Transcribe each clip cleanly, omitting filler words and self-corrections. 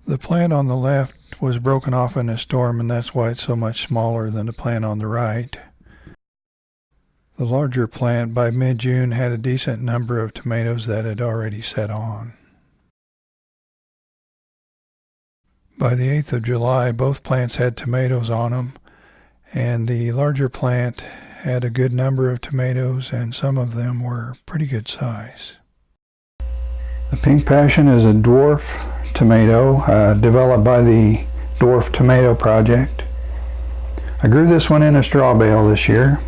The plant on the left was broken off in a storm, and that's why it's so much smaller than the plant on the right. The larger plant by mid-June had a decent number of tomatoes that had already set on. By the 8th of July, both plants had tomatoes on them, and the larger plant had a good number of tomatoes, and some of them were pretty good size. The Pink Passion is a dwarf tomato developed by the Dwarf Tomato Project. I grew this one in a straw bale this year,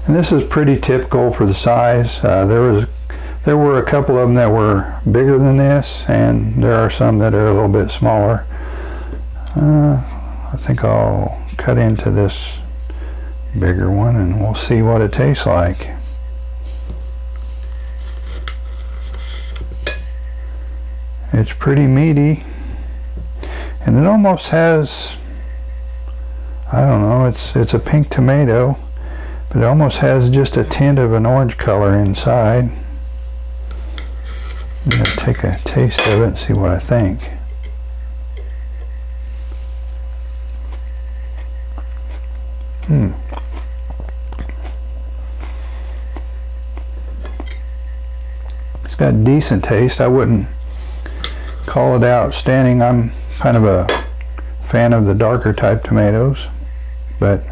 and this is pretty typical for the size. There were a couple of them that were bigger than this, and there are some that are a little bit smaller. I think I'll cut into this bigger one and we'll see what it tastes like. It's pretty meaty, and it almost has, I don't know, it's a pink tomato, but it almost has just a tint of an orange color inside. I'm going to take a taste of it and see what I think. It's got decent taste. I wouldn't call it outstanding. I'm kind of a fan of the darker type tomatoes, but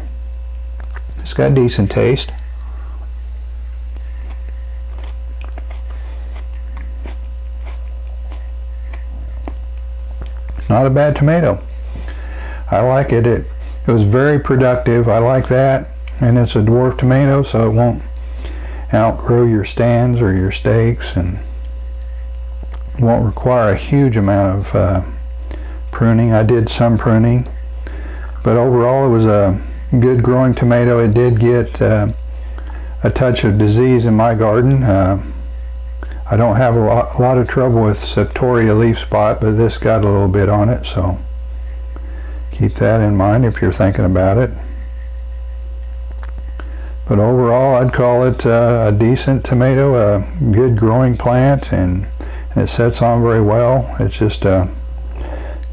it's got decent taste. Not a bad tomato. I like it. It was very productive. I like that, and it's a dwarf tomato, so it won't outgrow your stands or your stakes, and won't require a huge amount of pruning. I did some pruning, but overall it was a good growing tomato. It did get a touch of disease in my garden. I don't have a lot of trouble with septoria leaf spot, but this got a little bit on it, so keep that in mind if you're thinking about it. But overall, I'd call it a decent tomato, a good growing plant, and it sets on very well. It's just a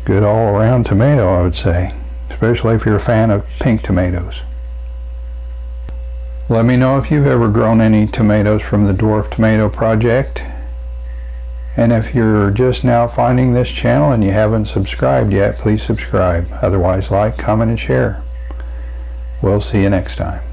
good all-around tomato, I would say, especially if you're a fan of pink tomatoes. Let me know if you've ever grown any tomatoes from the Dwarf Tomato Project. And if you're just now finding this channel and you haven't subscribed yet, please subscribe. Otherwise, like, comment, and share. We'll see you next time.